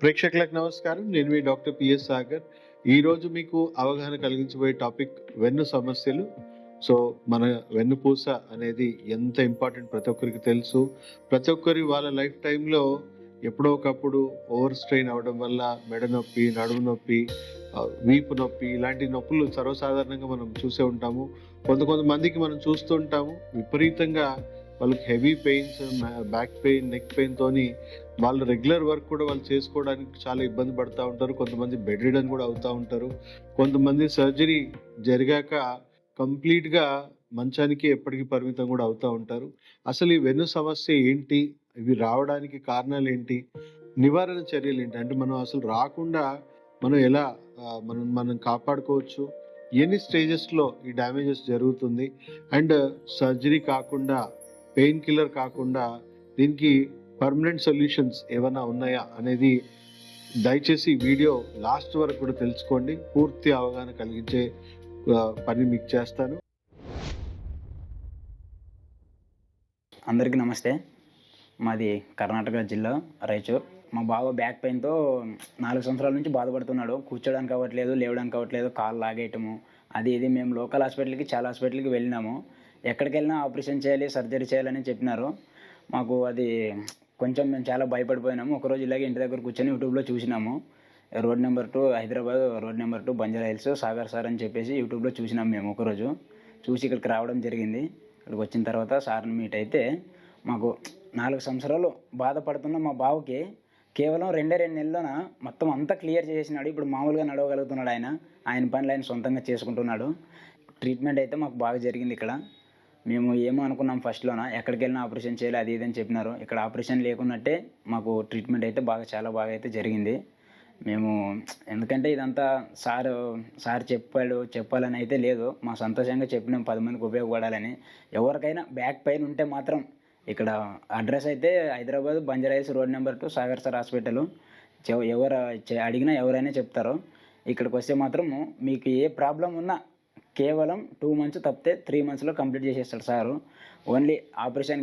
ప్రేక్షకులకు నమస్కారం. నేను మీ డాక్టర్ పిఎస్ సాగర్. ఈరోజు మీకు అవగాహన కలిగించబోయే టాపిక్ వెన్ను సమస్యలు. సో, మన వెన్నుపూస అనేది ఎంత ఇంపార్టెంట్ ప్రతి ఒక్కరికి తెలుసు. ప్రతి ఒక్కరి వాళ్ళ లైఫ్ టైంలో ఎప్పుడో ఒకప్పుడు ఓవర్ స్ట్రెయిన్ అవ్వడం వల్ల మెడ నొప్పి, నడుము నొప్పి, వీపు నొప్పి ఇలాంటి నొప్పులు సర్వసాధారణంగా మనం చూసే ఉంటాము. కొంతమందికి మనం చూస్తూ ఉంటాము విపరీతంగా వాళ్ళకి heavy pains, back pain, neck పెయిన్‌తోని వాళ్ళు రెగ్యులర్ వర్క్ కూడా వాళ్ళు చేసుకోవడానికి చాలా ఇబ్బంది పడతా ఉంటారు. కొంతమంది బెడ్ రిడెన్ కూడా అవుతా ఉంటారు. కొంతమంది సర్జరీ జరిగాక కంప్లీట్‌గా మంచానికి ఎప్పటికి పరిమితం కూడా అవుతా ఉంటారు. అసలు ఈ వెన్ను సమస్య ఏంటి? ఇవి రావడానికి కారణాలేంటి? నివారణ చర్యలేంటి? అంటే మనం అసలు రాకుండా మనం ఎలా మనం మనం కాపాడుకోవచ్చు? ఎన్ని స్టేజెస్‌లో ఈ డ్యామేజెస్ జరుగుతుంది? అండ్ సర్జరీ కాకుండా, పెయిన్ కిల్లర్ కాకుండా దీనికి పర్మనెంట్ సొల్యూషన్స్ ఏవన్నా ఉన్నాయా అనేది దయచేసి ఈ వీడియో లాస్ట్ వరకు కూడా తెలుసుకోండి. పూర్తి అవగాహన కలిగించే పని మీకు చేస్తాను. అందరికీ నమస్తే. మాది కర్ణాటక జిల్లా రాయచూర్. మా బావ బ్యాక్ పెయిన్‌తో 4 సంవత్సరాల నుంచి బాధపడుతున్నాడు. కూర్చోడానికి అవ్వట్లేదు, లేవడానికి అవ్వట్లేదు, కాళ్ళు లాగేయటము అది ఇది. మేము లోకల్ హాస్పిటల్‌కి చాలా హాస్పిటల్‌కి వెళ్ళినాము. ఎక్కడికెళ్ళినా ఆపరేషన్ చేయాలి, సర్జరీ చేయాలని చెప్పినారు. మాకు అది కొంచెం మేము చాలా భయపడిపోయినాము. ఒకరోజు ఇలాగే ఇంటి దగ్గర కూర్చొని యూట్యూబ్‌లో చూసినాము. Road number 2 Hyderabad, road number 2 Banjara hills, Sagar sir అని చెప్పేసి యూట్యూబ్‌లో చూసినాం మేము ఒకరోజు. చూసి ఇక్కడికి రావడం జరిగింది. ఇక్కడికి వచ్చిన తర్వాత సార్‌ని మీట్ అయితే మాకు 4 సంవత్సరాలు బాధపడుతున్న మా బావకి కేవలం 2 నెలల్లోన మొత్తం అంతా క్లియర్ చేసేసినాడు. ఇప్పుడు మామూలుగా నడవగలుగుతున్నాడు ఆయన. ఆయన పనులు ఆయన సొంతంగా చేసుకుంటున్నాడు. ట్రీట్మెంట్ అయితే మాకు బాగా జరిగింది ఇక్కడ. మేము ఏమో అనుకున్నాం ఫస్ట్‌లోన ఎక్కడికెళ్ళినా ఆపరేషన్ చేయాలి అది ఇది అని చెప్పినారు. ఇక్కడ ఆపరేషన్ లేకున్నట్టే మాకు ట్రీట్మెంట్ అయితే చాలా బాగా అయితే జరిగింది. మేము ఎందుకంటే ఇదంతా సార్ చెప్పాలని అయితే లేదు. మా సంతోషంగా చెప్పినాం 10 మందికి ఉపయోగపడాలని. ఎవరికైనా బ్యాక్ పెయిన్ ఉంటే మాత్రం ఇక్కడ అడ్రస్ అయితే Hyderabad Banjara hills road number 2 Sagar sir hospital. అడిగినా ఎవరైనా చెప్తారు. ఇక్కడికి వస్తే మాత్రము మీకు ఏ ప్రాబ్లం ఉన్నా కేవలం 2 మంత్స్ తప్పితే 3 మంత్స్‌లో కంప్లీట్ చేసేస్తాడు సారు. ఓన్లీ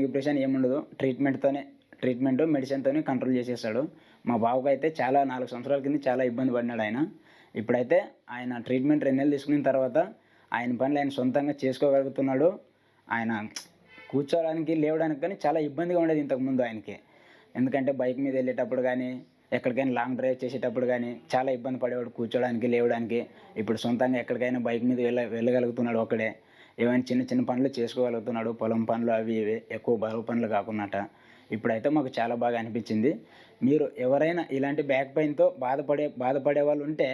గిపరేషన్ ఏముండదు. ట్రీట్మెంట్ మెడిసిన్‌తోనే కంట్రోల్ చేసేస్తాడు. మా బావకైతే 4 సంవత్సరాల కింద చాలా ఇబ్బంది పడినాడు ఆయన. ఇప్పుడైతే ఆయన ట్రీట్మెంట్ 2 నెలలు తీసుకున్న తర్వాత ఆయన పనులు ఆయన సొంతంగా చేసుకోగలుగుతున్నాడు. ఆయన కూర్చోడానికి, లేవడానికి కానీ చాలా ఇబ్బందిగా ఉండేది ఇంతకుముందు ఆయనకి. ఎందుకంటే బైక్ మీద వెళ్ళేటప్పుడు కానీ, ఎక్కడికైనా లాంగ్ డ్రైవ్ చేసేటప్పుడు కానీ చాలా ఇబ్బంది పడేవాడు కూర్చోడానికి, లేవడానికి. ఇప్పుడు సొంతంగా ఎక్కడికైనా బైక్ మీద వెళ్ళగలుగుతున్నాడు ఒక్కడే. ఏమైనా చిన్న పనులు చేసుకోగలుగుతున్నాడు. పొలం పనులు అవి ఇవి ఎక్కువ బరువు పనులు కాకున్నట్ట. ఇప్పుడైతే మాకు చాలా బాగా అనిపించింది. మీరు ఎవరైనా ఇలాంటి బ్యాక్ పెయిన్‌తో బాధపడే వాళ్ళు ఉంటే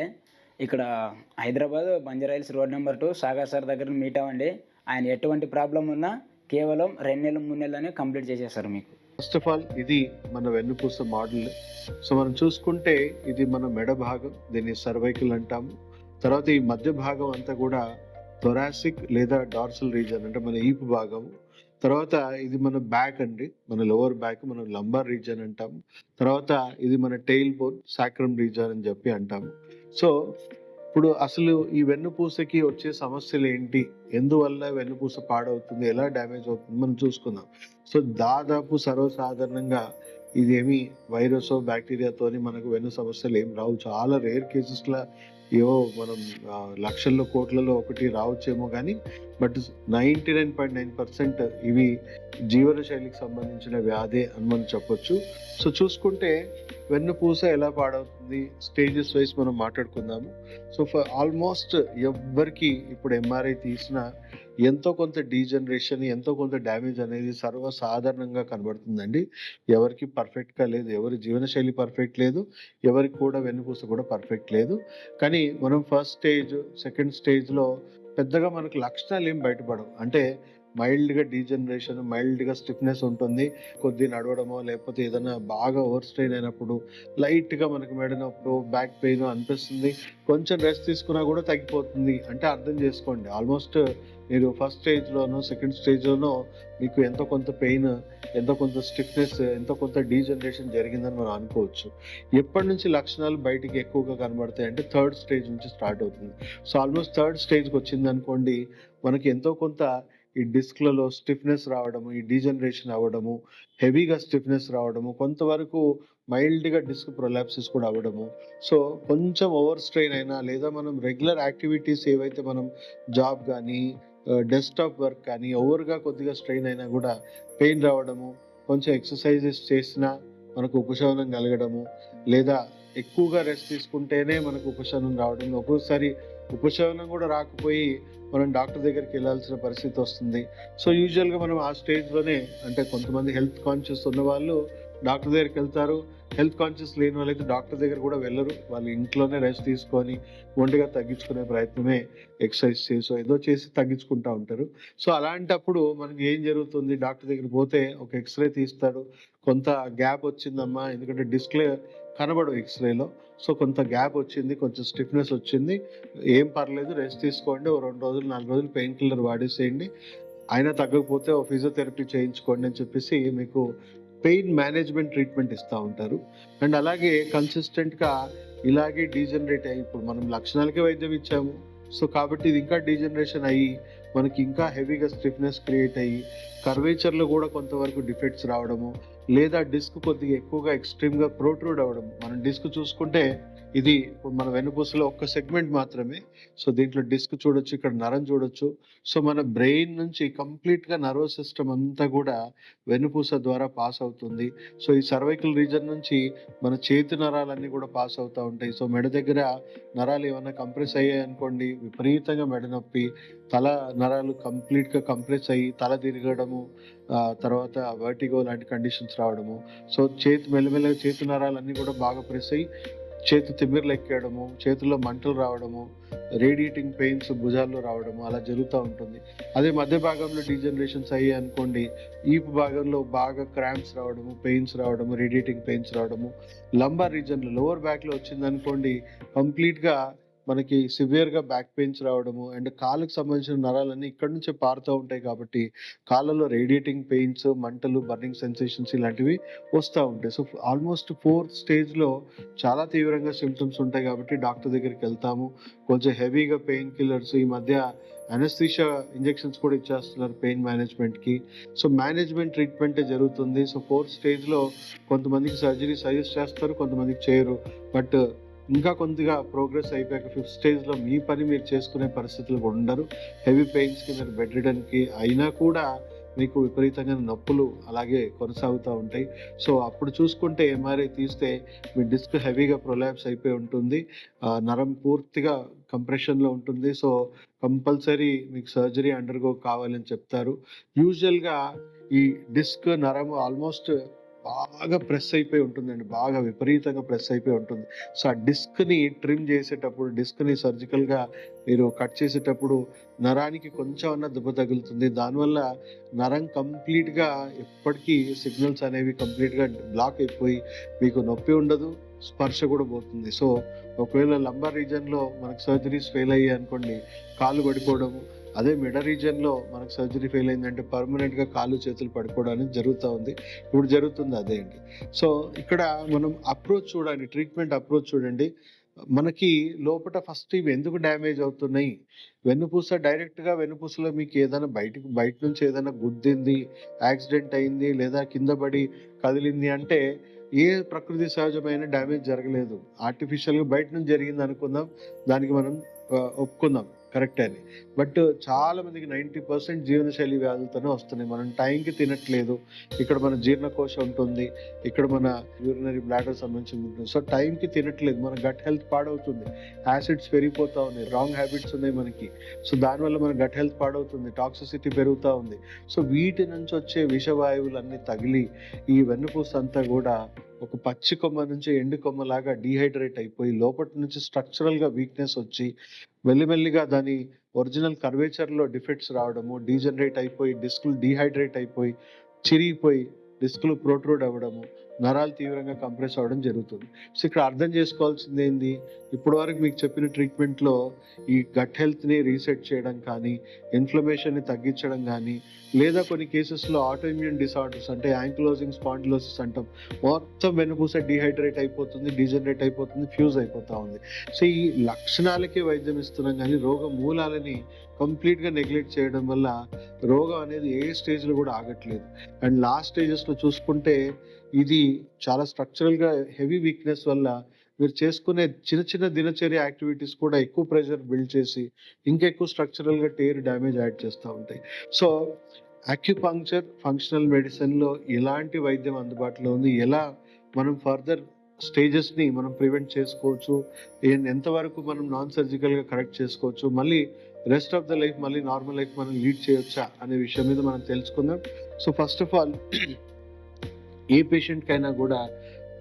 ఇక్కడ Hyderabad Banjara hills road number 2 Sagar sir దగ్గర మీట్ అవ్వండి. ఆయన ఎటువంటి ప్రాబ్లం ఉన్నా కేవలం 2 నెలలు 3 నెలల్లోనే కంప్లీట్ చేసేస్తారు మీకు. ఫస్ట్ ఆఫ్ ఆల్ ఇది మన వెన్నుపూస మోడల్. సో మనం చూసుకుంటే ఇది మన మెడ భాగం, దీన్ని సర్వైకల్ అంటాము. తర్వాత ఈ మధ్య భాగం అంతా కూడా థొరాసిక్ లేదా డార్సల్ రీజియన్ అంటే మన ఈపు భాగము. తర్వాత ఇది మన బ్యాక్ అండి, మన లోవర్ బ్యాక్, మనం లంబార్ రీజియన్ అంటాము. తర్వాత ఇది మన టెయిల్ బోన్, సాక్రమ్ రీజియన్ అని చెప్పి అంటాము. సో ఇప్పుడు అసలు ఈ వెన్నుపూసకి వచ్చే సమస్యలు ఏంటి, ఎందువల్ల వెన్నుపూస పాడవుతుంది, ఎలా డ్యామేజ్ అవుతుంది మనం చూసుకుందాం. సో దాదాపు సర్వసాధారణంగా ఇదేమి వైరస్ బ్యాక్టీరియాతోని మనకు వెన్ను సమస్యలు ఏం రావు. చాలా రేర్ కేసెస్లో ఏవో మనం లక్షల్లో కోట్లలో ఒకటి రావచ్చేమో కానీ బట్ 99.9% ఇవి జీవనశైలికి సంబంధించిన వ్యాధే అని మనం చెప్పొచ్చు. సో చూసుకుంటే వెన్నుపూస ఎలా పాడవుతుంది స్టేజెస్ వైజ్ మనం మాట్లాడుకుందాము. సో ఫర్ ఆల్మోస్ట్ ఎవ్వరికి ఇప్పుడు ఎంఆర్ఐ తీసినా ఎంతో కొంత డీజనరేషన్, ఎంతో కొంత డ్యామేజ్ అనేది సర్వసాధారణంగా కనబడుతుందండి. ఎవరికి పర్ఫెక్ట్గా లేదు, ఎవరి జీవనశైలి పర్ఫెక్ట్ లేదు, ఎవరికి కూడా వెన్నుపూస కూడా పర్ఫెక్ట్ లేదు. కానీ మనం ఫస్ట్ స్టేజ్, సెకండ్ స్టేజ్లో పెద్దగా మనకు లక్షణాలు ఏం బయటపడవు. అంటే మైల్డ్గా డీజనరేషన్, మైల్డ్గా స్టిఫ్నెస్ ఉంటుంది. కొద్ది నడవడమో లేకపోతే ఏదైనా బాగా ఓవర్ స్ట్రెయిన్ అయినప్పుడు లైట్గా మనకు మెడ నొప్పి, బ్యాక్ పెయిన్ అనిపిస్తుంది. కొంచెం రెస్ట్ తీసుకున్నా కూడా తగ్గిపోతుంది. అంటే అర్థం చేసుకోండి, ఆల్మోస్ట్ మీరు ఫస్ట్ స్టేజ్లోనో సెకండ్ స్టేజ్లోనో మీకు ఎంతో కొంత పెయిన్, ఎంతో కొంత స్టిఫ్నెస్, ఎంతో కొంత డీజనరేషన్ జరిగిందని మనం అనుకోవచ్చు. ఎప్పటి నుంచి లక్షణాలు బయటికి ఎక్కువగా కనబడతాయి అంటే థర్డ్ స్టేజ్ నుంచి స్టార్ట్ అవుతుంది. సో ఆల్మోస్ట్ థర్డ్ స్టేజ్కి వచ్చింది అనుకోండి, మనకి ఎంతో కొంత ఈ డిస్క్లలో స్టిఫ్నెస్ రావడము, ఈ డీజనరేషన్ అవ్వడము, హెవీగా స్టిఫ్నెస్ రావడము, కొంతవరకు మైల్డ్గా డిస్క్ ప్రొలాప్సిస్ కూడా అవ్వడము. సో కొంచెం ఓవర్ స్ట్రెయిన్ అయినా లేదా మనం రెగ్యులర్ యాక్టివిటీస్ ఏవైతే మనం జాబ్ కానీ డెస్క్టాప్ వర్క్ కానీ ఓవర్గా కొద్దిగా స్ట్రెయిన్ అయినా కూడా పెయిన్ రావడము, కొంచెం ఎక్సర్సైజెస్ చేసినా మనకు ఉపశమనం కలగడము, లేదా ఎక్కువగా రెస్ట్ తీసుకుంటేనే మనకు ఉపశమనం రావడం, ఒక్కోసారి ఉపశమనం కూడా రాకపోయి మనం డాక్టర్ దగ్గరికి వెళ్ళాల్సిన పరిస్థితి వస్తుంది. సో యూజువల్గా మనం ఆ స్టేజ్లోనే, అంటే కొంతమంది హెల్త్ కాన్షియస్ ఉన్న వాళ్ళు డాక్టర్ దగ్గరికి వెళ్తారు, హెల్త్ కాన్షియస్ లేని వాళ్ళైతే డాక్టర్ దగ్గర కూడా వెళ్ళరు, వాళ్ళు ఇంట్లోనే రెస్ట్ తీసుకొని ఒంటిగా తగ్గించుకునే ప్రయత్నమే ఎక్సర్సైజ్ చేసో ఏదో చేసి తగ్గించుకుంటూ ఉంటారు. సో అలాంటప్పుడు మనకి ఏం జరుగుతుంది, డాక్టర్ దగ్గరికి పోతే ఒక ఎక్స్రే తీస్తాడు, కొంత గ్యాప్ వచ్చిందమ్మా, ఎందుకంటే డిస్ప్లే కనబడు ఎక్స్రేలో, సో కొంత గ్యాప్ వచ్చింది, కొంచెం స్టిఫ్నెస్ వచ్చింది, ఏం పర్లేదు రెస్ట్ తీసుకోండి, ఓ 2 రోజులు 4 రోజులు పెయిన్ కిల్లర్ వాడేసేయండి, అయినా తగ్గకపోతే ఓ ఫిజియోథెరపీ చేయించుకోండి అని చెప్పేసి మీకు పెయిన్ మేనేజ్మెంట్ ట్రీట్మెంట్ ఇస్తూ ఉంటారు. అండ్ అలాగే కన్సిస్టెంట్గా ఇలాగే డీజనరేట్ అయ్యి, ఇప్పుడు మనం లక్షణాలకే వైద్యం ఇచ్చాము, సో కాబట్టి ఇది ఇంకా డీజనరేషన్ అయ్యి మనకి ఇంకా హెవీగా స్టిఫ్నెస్ క్రియేట్ అయ్యి కర్వేచర్లో కూడా కొంతవరకు డిఫెక్ట్స్ రావడము, లేదా డిస్క్ కొద్దిగా ఎక్కువగా ఎక్స్ట్రీమ్గా ప్రోట్రూడ్ అవ్వడం. మనం డిస్క్ చూసుకుంటే ఇది ఇప్పుడు మన వెన్నుపూసలో ఒక్క సెగ్మెంట్ మాత్రమే, సో దీంట్లో డిస్క్ చూడొచ్చు, ఇక్కడ నరం చూడొచ్చు. సో మన బ్రెయిన్ నుంచి కంప్లీట్గా నర్వస్ సిస్టమ్ అంతా కూడా వెన్నుపూస ద్వారా పాస్ అవుతుంది. సో ఈ సర్వైకల్ రీజన్ నుంచి మన చేతి నరాలన్నీ కూడా పాస్ అవుతూ ఉంటాయి. సో మెడ దగ్గర నరాలు ఏమైనా కంప్రెస్ అయ్యాయి అనుకోండి, విపరీతంగా మెడ నొప్పి, తల నరాలు కంప్లీట్గా కంప్రెస్ అయ్యి తల తిరగడము, తర్వాత వర్టిగో లాంటి కండిషన్స్ రావడము. సో మెల్లమెల్లగా చేతి నరాలన్నీ కూడా బాగా ప్రెస్ అయ్యి చేతి తిమ్మిర్లు ఎక్కేయడము, చేతుల్లో మంటలు రావడము, రేడియేటింగ్ పెయిన్స్ భుజాల్లో రావడము అలా జరుగుతూ ఉంటుంది. అదే మధ్య భాగంలో డీజనరేషన్స్ అయ్యాయి అనుకోండి, ఈపు భాగంలో బాగా క్రాంప్స్ రావడము, పెయిన్స్ రావడము, రేడియేటింగ్ పెయిన్స్ రావడము, లంబార్ రీజన్లో లోవర్ బ్యాక్లో వచ్చింది అనుకోండి, కంప్లీట్గా మనకి సివియర్గా బ్యాక్ పెయిన్స్ రావడము. అండ్ కాళ్ళకు సంబంధించిన నరాలన్నీ ఇక్కడ నుంచే పారుతూ ఉంటాయి కాబట్టి కాళ్ళలో రేడియేటింగ్ పెయిన్స్, మంటలు, బర్నింగ్ సెన్సేషన్స్ ఇలాంటివి వస్తూ ఉంటాయి. సో ఆల్మోస్ట్ 4th స్టేజ్లో చాలా తీవ్రంగా సిమ్టమ్స్ ఉంటాయి కాబట్టి డాక్టర్ దగ్గరికి వెళ్తాము. కొంచెం హెవీగా పెయిన్ కిల్లర్స్, ఈ మధ్య అనస్థీషియా ఇంజెక్షన్స్ కూడా ఇచ్చేస్తున్నారు పెయిన్ మేనేజ్మెంట్కి. సో మేనేజ్మెంట్ ట్రీట్మెంటే జరుగుతుంది. సో 4th స్టేజ్లో కొంతమందికి సర్జరీ సజెస్ట్ చేస్తారు, కొంతమందికి చేయరు. బట్ ఇంకా కొద్దిగా ప్రోగ్రెస్ అయిపోయాక 5th స్టేజ్లో మీ పని మీరు చేసుకునే పరిస్థితులు ఉండరు. హెవీ పెయిన్స్కి మీరు బెడ్ రిడన్కి అయినా కూడా మీకు విపరీతంగా నొప్పులు అలాగే కొనసాగుతూ ఉంటాయి. సో అప్పుడు చూసుకుంటే ఎంఆర్ఐ తీస్తే మీ డిస్క్ హెవీగా ప్రొలాప్స్ అయిపోయి ఉంటుంది, నరం పూర్తిగా కంప్రెషన్లో ఉంటుంది. సో కంపల్సరీ మీకు సర్జరీ అండర్గో కావాలని చెప్తారు. యూజువల్గా ఈ డిస్క్ నరం ఆల్మోస్ట్ బాగా ప్రెస్ అయిపోయి ఉంటుందండి, బాగా విపరీతంగా ప్రెస్ అయిపోయి ఉంటుంది. సో ఆ డిస్క్ని ట్రిమ్ చేసేటప్పుడు, డిస్క్ని సర్జికల్గా మీరు కట్ చేసేటప్పుడు నరానికి కొంచెం అన్న దెబ్బ తగులుతుంది. దానివల్ల నరం కంప్లీట్గా ఎప్పటికీ సిగ్నల్స్ అనేవి కంప్లీట్గా బ్లాక్ అయిపోయి మీకు నొప్పి ఉండదు, స్పర్శ కూడా పోతుంది. సో ఒకవేళ లంబార్ రీజన్లో మనకు సర్జరీస్ ఫెయిల్ అయ్యాయి అనుకోండి, కాళ్ళు పడిపోవడము, అదే మెడ రీజన్లో మనకు సర్జరీ ఫెయిల్ అయిందంటే పర్మనెంట్గా కాళ్ళు చేతులు పడిపోవడానికి జరుగుతూ ఉంది, ఇప్పుడు జరుగుతుంది అదే అండి. సో ఇక్కడ మనం అప్రోచ్ చూడండి, ట్రీట్మెంట్ అప్రోచ్ చూడండి. మనకి లోపల ఫస్ట్ ఇవి ఎందుకు డ్యామేజ్ అవుతున్నాయి, వెన్నుపూస డైరెక్ట్గా వెన్నుపూసలో మీకు ఏదైనా బయట నుంచి ఏదైనా గుద్దింది, యాక్సిడెంట్ అయింది, లేదా కింద పడి కదిలింది అంటే ఏ ప్రకృతి సహజమైన డ్యామేజ్ జరగలేదు, ఆర్టిఫిషియల్గా బయట నుంచి జరిగింది అనుకుందాం, దానికి మనం ఒప్పుకుందాం కరెక్టే అని. బట్ చాలా మందికి 90% జీవనశైలి వ్యాధులతోనే వస్తున్నాయి. మనం టైంకి తినట్లేదు, ఇక్కడ మన జీర్ణకోశం ఉంటుంది, ఇక్కడ మన యూరినరీ బ్లాడర్ సంబంధించింది ఉంటుంది. సో టైంకి తినట్లేదు, మన గట్ హెల్త్ పాడవుతుంది, యాసిడ్స్ పెరిగిపోతూ ఉన్నాయి, రాంగ్ హ్యాబిట్స్ ఉన్నాయి మనకి. సో దానివల్ల మన గట్ హెల్త్ పాడవుతుంది, టాక్సిసిటీ పెరుగుతూ ఉంది. సో వీటి నుంచి వచ్చే విషవాయువులన్నీ తగిలి ఈ వెన్నుపూస అంతా కూడా ఒక పచ్చి కొమ్మ నుంచి ఎండు కొమ్మలాగా డీహైడ్రేట్ అయిపోయి లోపటి నుంచి స్ట్రక్చరల్గా వీక్నెస్ వచ్చి మెల్లిమెల్లిగా దాని ఒరిజినల్ కర్వేచర్లో డిఫెక్ట్స్ రావడము, డీజనరేట్ అయిపోయి డిస్కులు డీహైడ్రేట్ అయిపోయి చిరిగిపోయి డిస్కులు ప్రోట్రూడ్ అవ్వడము, నరాలు తీవ్రంగా కంప్రెస్ అవ్వడం జరుగుతుంది. సో ఇక్కడ అర్థం చేసుకోవాల్సింది ఏంది, ఇప్పటి వరకు మీకు చెప్పిన ట్రీట్మెంట్లో ఈ గట్ హెల్త్ని రీసెట్ చేయడం కానీ, ఇన్ఫ్లమేషన్ని తగ్గించడం కానీ, లేదా కొన్ని కేసెస్లో ఆటోఇమ్యూన్ డిసార్డర్స్ అంటే యాంకిలోజింగ్ స్పాండిలోసిస్ అంటాం, మొత్తం వెన్నుపూస డీహైడ్రేట్ అయిపోతుంది, డీజనరేట్ అయిపోతుంది, ఫ్యూజ్ అయిపోతూ ఉంది. సో ఈ లక్షణాలకే వైద్యం ఇస్తున్నాం కానీ రోగ మూలాలని కంప్లీట్గా నెగ్లెక్ట్ చేయడం వల్ల రోగం అనేది ఏ స్టేజ్లో కూడా ఆగట్లేదు. అండ్ లాస్ట్ స్టేజెస్లో చూసుకుంటే ఇది చాలా స్ట్రక్చరల్గా హెవీ వీక్నెస్ వల్ల మీరు చేసుకునే చిన్న చిన్న దినచర్య యాక్టివిటీస్ కూడా ఎక్కువ ప్రెషర్ బిల్డ్ చేసి ఇంకా ఎక్కువ స్ట్రక్చరల్గా టేర్ డ్యామేజ్ యాడ్ చేస్తూ ఉంటాయి. సో అక్యుపంక్చర్ ఫంక్షనల్ మెడిసిన్లో ఎలాంటి వైద్యం అందుబాటులో ఉంది, ఎలా మనం ఫర్దర్ స్టేజెస్ని మనం ప్రివెంట్ చేసుకోవచ్చు, ఎంతవరకు మనం నాన్ సర్జికల్గా కరెక్ట్ చేసుకోవచ్చు, మళ్ళీ రెస్ట్ ఆఫ్ ద లైఫ్ మళ్ళీ నార్మల్ లైఫ్ మనం లీడ్ చేయొచ్చా అనే విషయం మీద మనం తెలుసుకుందాం. సో ఫస్ట్ ఆఫ్ ఆల్ ఏ పేషెంట్కైనా కూడా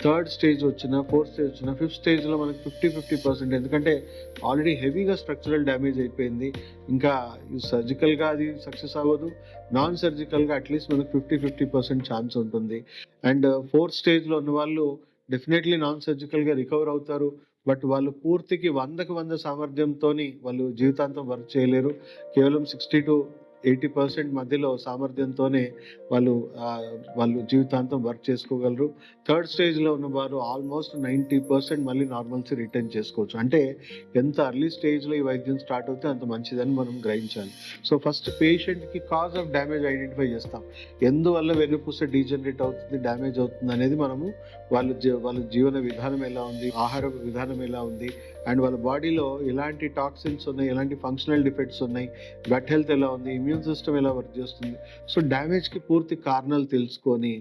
థర్డ్ స్టేజ్ వచ్చినా, ఫోర్త్ స్టేజ్ వచ్చినా, ఫిఫ్త్ స్టేజ్లో మనకి 50% ఎందుకంటే ఆల్రెడీ హెవీగా స్ట్రక్చరల్ డ్యామేజ్ అయిపోయింది, ఇంకా సర్జికల్గా అది సక్సెస్ అవ్వదు, నాన్ సర్జికల్గా అట్లీస్ట్ మనకు 50% ఛాన్స్ ఉంటుంది. అండ్ ఫోర్త్ స్టేజ్లో ఉన్న వాళ్ళు డెఫినెట్లీ నాన్ సర్జికల్గా రికవర్ అవుతారు, బట్ వాళ్ళు పూర్తికి 100% సామర్థ్యంతో వాళ్ళు జీవితాంతం వర్క్ చేయలేరు. కేవలం 60 to 80% మధ్యలో సామర్థ్యంతోనే వాళ్ళు జీవితాంతం వర్క్ చేసుకోగలరు. థర్డ్ స్టేజ్లో ఉన్నవారు ఆల్మోస్ట్ 90% మళ్ళీ నార్మల్సీ రిటర్న్ చేసుకోవచ్చు. అంటే ఎంత అర్లీ స్టేజ్లో ఈ వైద్యం స్టార్ట్ అవుతే అంత మంచిదని మనం గ్రహించాలి. సో ఫస్ట్ పేషెంట్కి కాజ్ ఆఫ్ డ్యామేజ్ ఐడెంటిఫై చేస్తాం, ఎందువల్ల వెన్నుపూస డీజనరేట్ అవుతుంది, డ్యామేజ్ అవుతుంది అనేది మనము వాళ్ళ జీవన విధానం ఎలా ఉంది, ఆహార విధానం ఎలా ఉంది, అండ్ వాళ్ళ బాడీలో ఎలాంటి టాక్సిన్స్ ఉన్నాయి, ఎలాంటి ఫంక్షనల్ డిఫెక్ట్స్ ఉన్నాయి, గట్ హెల్త్ ఎలా ఉంది, ఇమ్యూన్ సిస్టమ్ ఎలా వర్క్ చేస్తుంది. సో డ్యామేజ్కి పూర్తి కారణాలు తెలుసుకొని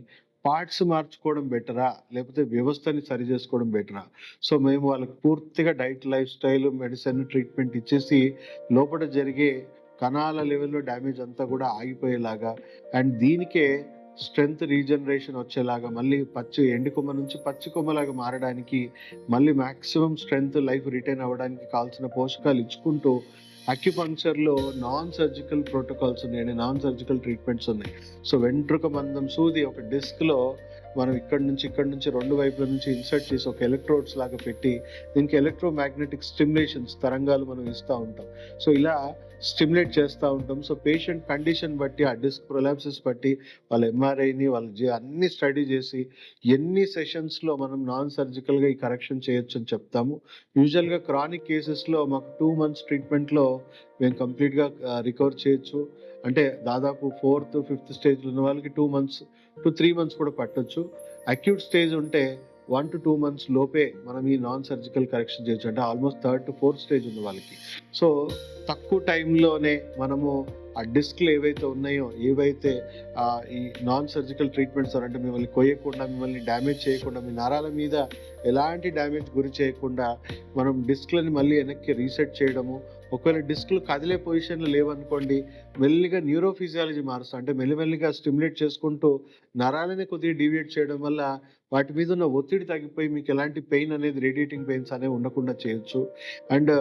పార్ట్స్ మార్చుకోవడం బెటరా లేకపోతే వ్యవస్థని సరి చేసుకోవడం బెటరా. సో మేము వాళ్ళకి పూర్తిగా diet, life style, medicine, treatment ఇచ్చేసి లోపల జరిగే కణాల లెవెల్లో డ్యామేజ్ అంతా కూడా ఆగిపోయేలాగా అండ్ దీనికే స్ట్రెంగ్త్ రీజనరేషన్ వచ్చేలాగా మళ్ళీ ఎండు కొమ్మ నుంచి పచ్చి కొమ్మలాగా మారడానికి మళ్ళీ మ్యాక్సిమం స్ట్రెంగ్త్ లైఫ్ రిటైన్ అవ్వడానికి కావాల్సిన పోషకాలు ఇచ్చుకుంటూ అక్యుపంక్చర్లో నాన్ సర్జికల్ ప్రోటోకాల్స్ ఉన్నాయి, నాన్ సర్జికల్ ట్రీట్మెంట్స్ ఉన్నాయి. సో వెంట్రుక మందం సూది ఒక డిస్క్లో మనం ఇక్కడ నుంచి రెండు వైపుల నుంచి ఇన్సర్ట్ చేసి ఒక ఎలక్ట్రోడ్స్ లాగా పెట్టి దీనికి ఎలక్ట్రోమాగ్నెటిక్ స్టిమ్యులేషన్స్ తరంగాలు మనం ఇస్తూ ఉంటాం. సో ఇలా స్టిమ్యులేట్ చేస్తూ ఉంటాం. సో పేషెంట్ కండిషన్ బట్టి ఆ డిస్క్ ప్రొలాప్సిస్ బట్టి వాళ్ళ ఎంఆర్ఐని అన్ని స్టడీ చేసి ఎన్ని సెషన్స్లో మనం నాన్ సర్జికల్గా ఈ కరెక్షన్ చేయొచ్చు అని చెప్తాము. యూజువల్గా క్రానిక్ కేసెస్లో మాకు 2 months ట్రీట్మెంట్లో మేము కంప్లీట్గా రికవర్ చేయొచ్చు. అంటే దాదాపు 4th, 5th స్టేజ్లో ఉన్న వాళ్ళకి 2 months to 3 months కూడా పట్టొచ్చు. అక్యూట్ స్టేజ్ ఉంటే 1 to 2 months లోపే మనం ఈ నాన్ సర్జికల్ కరెక్షన్ చేయొచ్చు, అంటే almost 3rd to 4th stage ఉన్న వాళ్ళకి. సో తక్కువ టైంలోనే మనము ఆ డిస్క్లు ఏవైతే ఉన్నాయో, ఏవైతే ఈ నాన్ సర్జికల్ ట్రీట్మెంట్స్ అంటే మిమ్మల్ని కొయ్యకుండా, మిమ్మల్ని డ్యామేజ్ చేయకుండా, మీ నరాల మీద ఎలాంటి డ్యామేజ్ గురి చేయకుండా మనం డిస్క్లని మళ్ళీ వెనక్కి రీసెట్ చేయడము. ఒకవేళ డిస్క్లు కదిలే పొజిషన్లో లేవనుకోండి, మెల్లిగా న్యూరోఫిజియాలజీ మారుస్తాం, అంటే మెల్లిమెల్లిగా స్టిమ్యులేట్ చేసుకుంటూ నరాలని కొద్దిగా డీవియేట్ చేయడం వల్ల వాటి మీద ఉన్న ఒత్తిడి తగ్గిపోయి మీకు ఎలాంటి పెయిన్ అనేది, రేడియేటింగ్ పెయిన్స్ అనేవి ఉండకుండా చేయొచ్చు. అండ్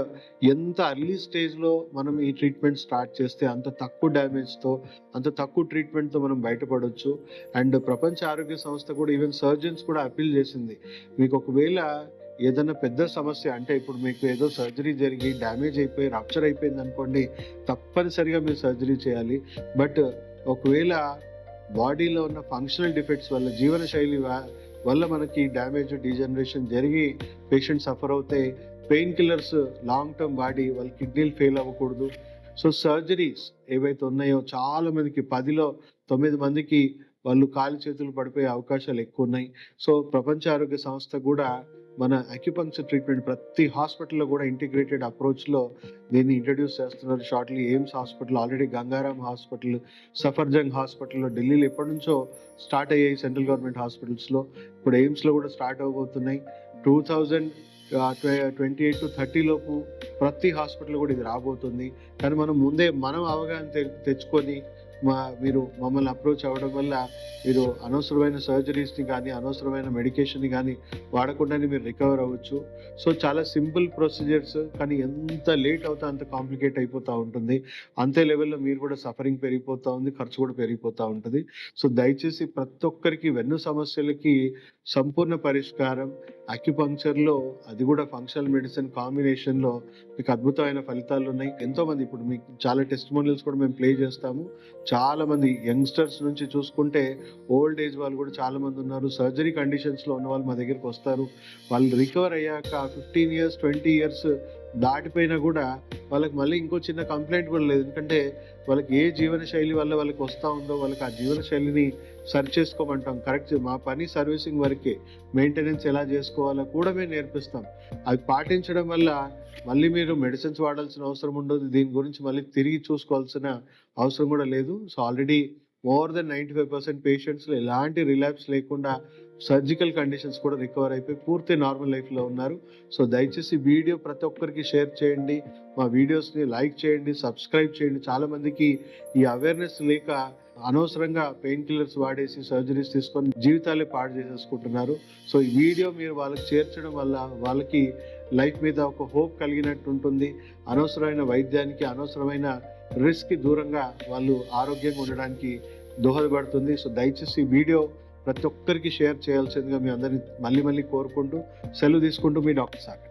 ఎంత అర్లీ స్టేజ్లో మనం ఈ ట్రీట్మెంట్ స్టార్ట్ చేస్తే అంత తక్కువ డ్యామేజ్తో, అంత తక్కువ ట్రీట్మెంట్తో మనం బయటపడవచ్చు. అండ్ ప్రపంచ ఆరోగ్య సంస్థ కూడా, ఈవెన్ సర్జన్స్ కూడా అపీల్ చేసింది, మీకు ఒకవేళ ఏదైనా పెద్ద సమస్య అంటే ఇప్పుడు మీకు ఏదో సర్జరీ జరిగి డ్యామేజ్ అయిపోయి రప్చర్ అయిపోయింది అనుకోండి, తప్పనిసరిగా మీరు సర్జరీ చేయాలి. బట్ ఒకవేళ బాడీలో ఉన్న ఫంక్షనల్ డిఫెక్ట్స్ వల్ల, జీవనశైలి వల్ల మనకి డ్యామేజ్, డీజనరేషన్ జరిగి పేషెంట్ సఫర్ అవుతే పెయిన్ కిల్లర్స్ లాంగ్ టర్మ్ వాడి వాళ్ళ కిడ్నీలు ఫెయిల్ అవ్వకూడదు. సో సర్జరీస్ ఏవైతే ఉన్నాయో చాలా మందికి 10లో 9 మందికి వాళ్ళు కాలు చేతులు పడిపోయే అవకాశాలు ఎక్కువ ఉన్నాయి. సో ప్రపంచ ఆరోగ్య సంస్థ కూడా మన అక్యుపంక్చర్ ట్రీట్మెంట్ ప్రతి హాస్పిటల్లో కూడా ఇంటిగ్రేటెడ్ అప్రోచ్లో దీన్ని ఇంట్రడ్యూస్ చేస్తున్నారు. Shortly AIIMS hospital, already Gangaram hospital, Safdarjung హాస్పిటల్లో ఢిల్లీలో ఎప్పటి నుంచో స్టార్ట్ అయ్యాయి, సెంట్రల్ గవర్నమెంట్ హాస్పిటల్స్లో. ఇప్పుడు ఎయిమ్స్లో కూడా స్టార్ట్ అవబోతున్నాయి. 2028 to 30 లోపు ప్రతి హాస్పిటల్ కూడా ఇది రాబోతుంది. కానీ మనం ముందే అవగాహన తెచ్చుకొని మీరు మమ్మల్ని అప్రోచ్ అవ్వడం వల్ల మీరు అనవసరమైన సర్జరీస్ని కానీ అనవసరమైన మెడికేషన్ని కానీ వాడకుండానే మీరు రికవర్ అవ్వచ్చు. సో చాలా సింపుల్ ప్రొసీజర్స్, కానీ ఎంత లేట్ అవుతా అంత కాంప్లికేట్ అయిపోతూ ఉంటుంది. అంతే లెవెల్లో మీరు కూడా సఫరింగ్ పెరిగిపోతూ ఉంది, ఖర్చు కూడా పెరిగిపోతూ ఉంటుంది. సో దయచేసి ప్రతి ఒక్కరికి వెన్ను సమస్యలకి సంపూర్ణ పరిష్కారం అక్యుపంక్చర్లో, అది కూడా ఫంక్షనల్ మెడిసిన్ కాంబినేషన్లో మీకు అద్భుతమైన ఫలితాలు ఉన్నాయి. ఎంతోమంది ఇప్పుడు మీకు చాలా టెస్టిమోనియల్స్ కూడా మేము ప్లే చేస్తాము. చాలామంది యంగ్స్టర్స్ నుంచి చూసుకుంటే ఓల్డ్ ఏజ్ వాళ్ళు కూడా చాలామంది ఉన్నారు. సర్జరీ కండిషన్స్లో ఉన్న వాళ్ళు మా దగ్గరికి వస్తారు. వాళ్ళు రికవర్ అయ్యాక 15 years 20 years దాటిపోయినా కూడా వాళ్ళకి మళ్ళీ ఇంకో చిన్న కంప్లైంట్ కూడా లేదు. ఎందుకంటే వాళ్ళకి ఏ జీవన శైలి వల్ల వాళ్ళకి వస్తూ ఉందో వాళ్ళకి ఆ జీవన శైలిని సరి చేసుకోమంటాం. కరెక్ట్, మా పని సర్వీసింగ్ వరకే, మెయింటెనెన్స్ ఎలా చేసుకోవాలో కూడా మేము నేర్పిస్తాం. అది పాటించడం వల్ల మళ్ళీ మీరు మెడిసిన్స్ వాడాల్సిన అవసరం ఉండదు. దీని గురించి మళ్ళీ తిరిగి చూసుకోవాల్సిన అవసరం కూడా లేదు. సో ఆల్రెడీ మోర్ దెన్ 95% పేషెంట్స్లో ఎలాంటి రిలాప్స్ లేకుండా సర్జికల్ కండిషన్స్ కూడా రికవర్ అయిపోయి పూర్తి నార్మల్ లైఫ్లో ఉన్నారు. సో దయచేసి వీడియో ప్రతి ఒక్కరికి షేర్ చేయండి, మా వీడియోస్ని లైక్ చేయండి, సబ్స్క్రైబ్ చేయండి. చాలామందికి ఈ అవేర్నెస్ లేక అనవసరంగా పెయిన్ కిల్లర్స్ వాడేసి సర్జరీస్ తీసుకొని జీవితాలే పాడు చేసేసుకుంటున్నారు. సో ఈ వీడియో మీరు వాళ్ళకి చేర్చడం వల్ల వాళ్ళకి లైఫ్ మీద ఒక హోప్ కలిగినట్టు ఉంటుంది. అనవసరమైన వైద్యానికి, అనవసరమైన రిస్క్కి దూరంగా వాళ్ళు ఆరోగ్యంగా ఉండడానికి దోహదపడుతుంది. సో దయచేసి వీడియో ప్రతి ఒక్కరికి షేర్ చేయాల్సిందిగా మీ అందరినీ మళ్ళీ కోరుకుంటూ సెలవు తీసుకుంటూ మీ డాక్టర్ సాగర్.